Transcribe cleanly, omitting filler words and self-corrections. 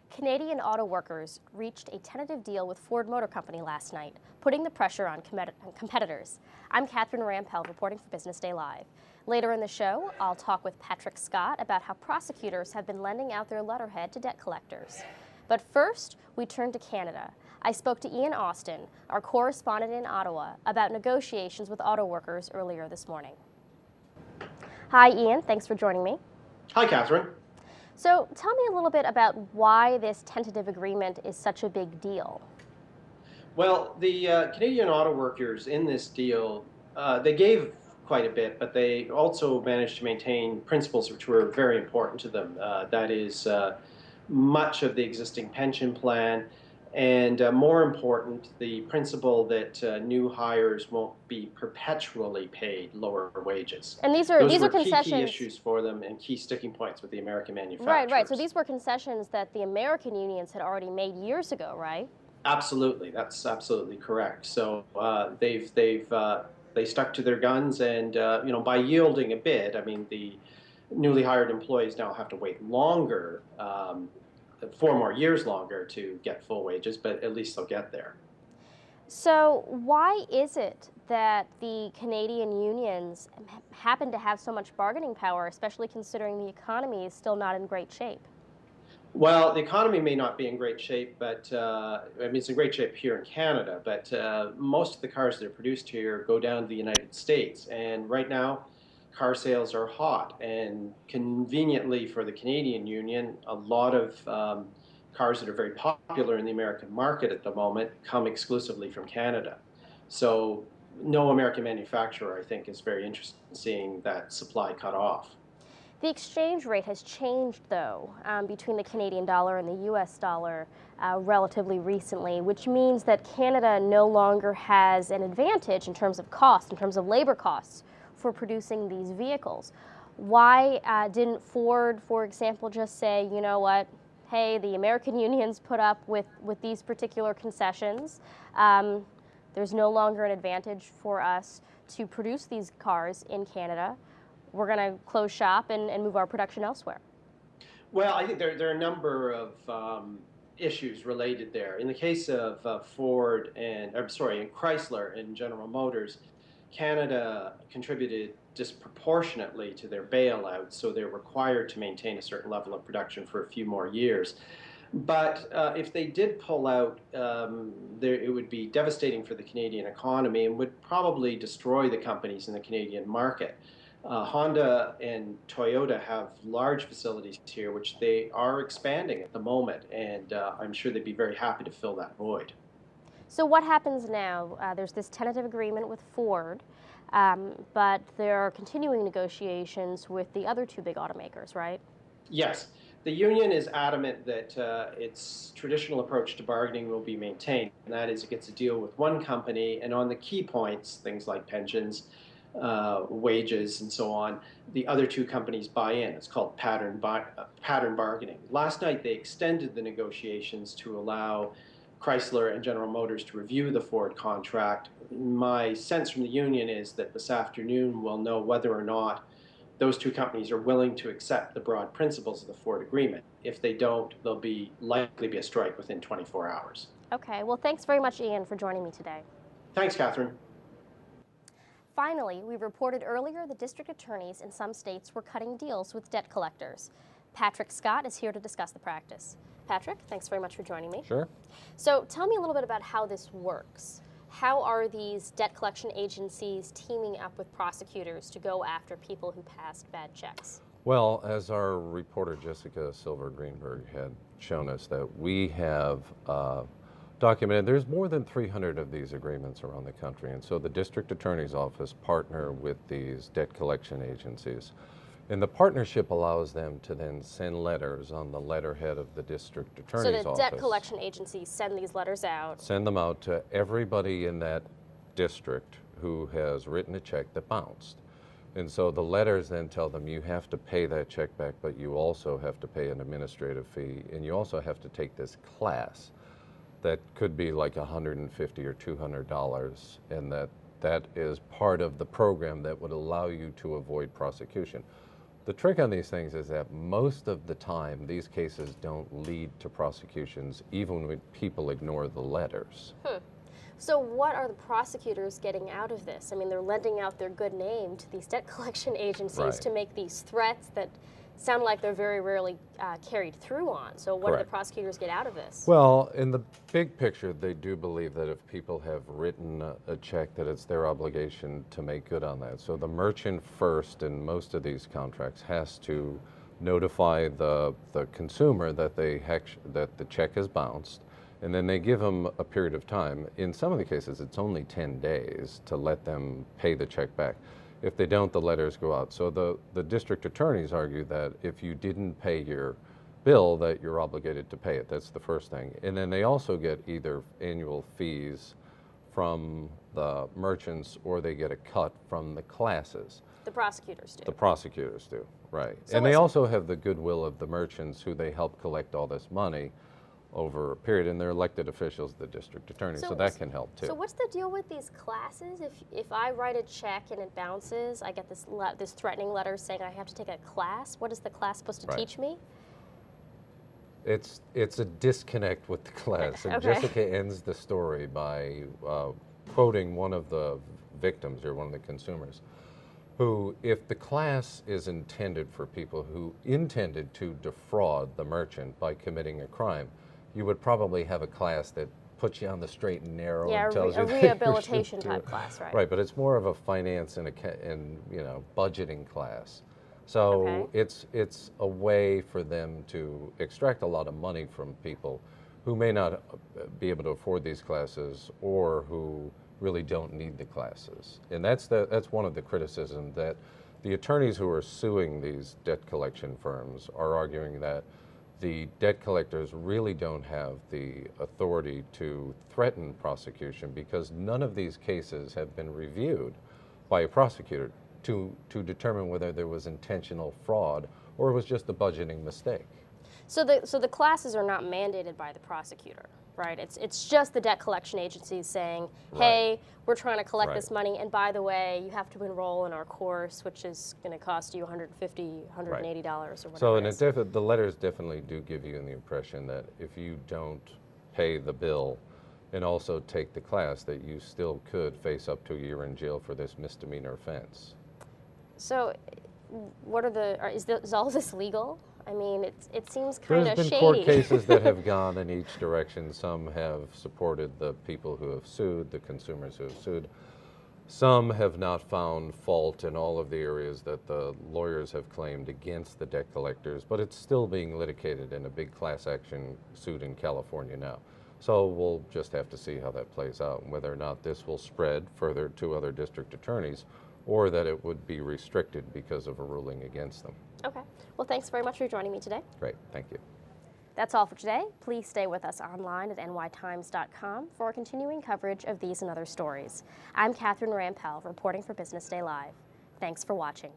Canadian auto workers reached a tentative deal with Ford Motor Company last night, putting the pressure on competitors. I'm Catherine Rampell reporting for Business Day Live. Later in the show, I'll talk with Patrick Scott about how prosecutors have been lending out their letterhead to debt collectors. But first, we turn to Canada. I spoke to Ian Austin, our correspondent in Ottawa, about negotiations with auto workers earlier this morning. Hi, Ian. Thanks for joining me. Hi, Catherine. So tell me a little bit about why this tentative agreement is such a big deal. Well, the Canadian auto workers in this deal, they gave quite a bit, but they also managed to maintain principles which were very important to them. That is, much of the existing pension plan, and more important, the principle that new hires won't be perpetually paid lower wages. And these Those are were concessions. key issues for them and key sticking points with the American manufacturers. Right. So these were concessions that the American unions had already made years ago, right? Absolutely, that's absolutely correct. So they stuck to their guns, and by yielding a bit, I mean the newly hired employees now have to wait longer. 4 more years longer to get full wages, but at least they'll get there. So why is it that the Canadian unions happen to have so much bargaining power, especially considering the economy is still not in great shape? Well, the economy may not be in great shape, but it's in great shape here in Canada, but most of the cars that are produced here go down to the United States, and right now car sales are hot, and conveniently for the Canadian Union, a lot of cars that are very popular in the American market at the moment come exclusively from Canada. So no American manufacturer, I think, is very interested in seeing that supply cut off. The exchange rate has changed, though, between the Canadian dollar and the U.S. dollar relatively recently, which means that Canada no longer has an advantage in terms of cost, in terms of labor costs, for producing these vehicles. Why didn't Ford, for example, just say, you know what, hey, the American unions put up with these particular concessions. There's no longer an advantage for us to produce these cars in Canada. We're going to close shop and move our production elsewhere. Well, I think there are a number of issues related there. In the case of Chrysler and General Motors, Canada contributed disproportionately to their bailout, so they're required to maintain a certain level of production for a few more years. But if they did pull out, it would be devastating for the Canadian economy and would probably destroy the companies in the Canadian market. Honda and Toyota have large facilities here, which they are expanding at the moment, and I'm sure they'd be very happy to fill that void. So what happens now? There's this tentative agreement with Ford, but there are continuing negotiations with the other two big automakers, right? Yes. The union is adamant that its traditional approach to bargaining will be maintained, and that is it gets a deal with one company, and on the key points, things like pensions, wages, and so on, the other two companies buy in. It's called pattern bargaining. Last night, they extended the negotiations to allow Chrysler and General Motors to review the Ford contract. My sense from the union is that this afternoon we'll know whether or not those two companies are willing to accept the broad principles of the Ford agreement. If they don't, there'll likely be a strike within 24 hours. Okay, well, thanks very much, Ian, for joining me today. Thanks, Catherine. Finally, we reported earlier the district attorneys in some states were cutting deals with debt collectors. Patrick Scott is here to discuss the practice. Patrick, thanks very much for joining me. Sure. So tell me a little bit about how this works. How are these debt collection agencies teaming up with prosecutors to go after people who passed bad checks? Well, as our reporter Jessica Silver Greenberg had shown us, that we have documented there's more than 300 of these agreements around the country, and so the district attorney's office partner with these debt collection agencies. And the partnership allows them to then send letters on the letterhead of the district attorney's office. So the debt collection agencies send these letters out? Send them out to everybody in that district who has written a check that bounced. And so the letters then tell them you have to pay that check back, but you also have to pay an administrative fee, and you also have to take this class that could be like $150 or $200, and that that is part of the program that would allow you to avoid prosecution. The trick on these things is that most of the time, these cases don't lead to prosecutions, even when people ignore the letters. So what are the prosecutors getting out of this? I mean, they're lending out their good name to these debt collection agencies Right. to make these threats that sound like they're very rarely carried through on. So what do the Correct. prosecutors get out of this? Well, in the big picture, they do believe that if people have written a check, that it's their obligation to make good on that. So the merchant first in most of these contracts has to notify the consumer that that the check has bounced, and then they give them a period of time. In some of the cases, it's only 10 days to let them pay the check back. If they don't, the letters go out. So the district attorneys argue that if you didn't pay your bill, that you're obligated to pay it. That's the first thing. And then they also get either annual fees from the merchants, or they get a cut from the classes. The prosecutors do. The prosecutors do, right. So And they what's- also have the goodwill of the merchants, who they help collect all this money over a period, and they're elected officials, the district attorney, so that can help too. So what's the deal with these classes? If I write a check and it bounces, I get this this threatening letter saying I have to take a class. What is the class supposed to Right. teach me? It's a disconnect with the class. And Okay. Jessica ends the story by quoting one of the victims, or one of the consumers, who, if the class is intended for people who intended to defraud the merchant by committing a crime, you would probably have a class that puts you on the straight and narrow Yeah, and tells a you that you rehabilitation shouldn't do type it. class, right? Right, but it's more of a finance and budgeting class. So Okay. it's a way for them to extract a lot of money from people who may not be able to afford these classes, or who really don't need the classes. And that's one of the criticisms, that the attorneys who are suing these debt collection firms are arguing that the debt collectors really don't have the authority to threaten prosecution, because none of these cases have been reviewed by a prosecutor to determine whether there was intentional fraud or it was just a budgeting mistake. So the classes are not mandated by the prosecutor, right? It's just the debt collection agencies saying, hey, we're trying to collect this money, and by the way, you have to enroll in our course, which is going to cost you $150, $180 or whatever. So it is. the letters definitely do give you the impression that if you don't pay the bill and also take the class, that you still could face up to a year in jail for this misdemeanor offense. So, what are is all this legal? I mean, it seems kind There's of been shady. court cases that have gone in each direction. Some have supported the people who have sued, the consumers who have sued. Some have not found fault in all of the areas that the lawyers have claimed against the debt collectors, but it's still being litigated in a big class action suit in California now. So we'll just have to see how that plays out, and whether or not this will spread further to other district attorneys, or that it would be restricted because of a ruling against them. Okay. Well, thanks very much for joining me today. Great, thank you. That's all for today. Please stay with us online at nytimes.com for continuing coverage of these and other stories. I'm Catherine Rampell, reporting for Business Day Live. Thanks for watching.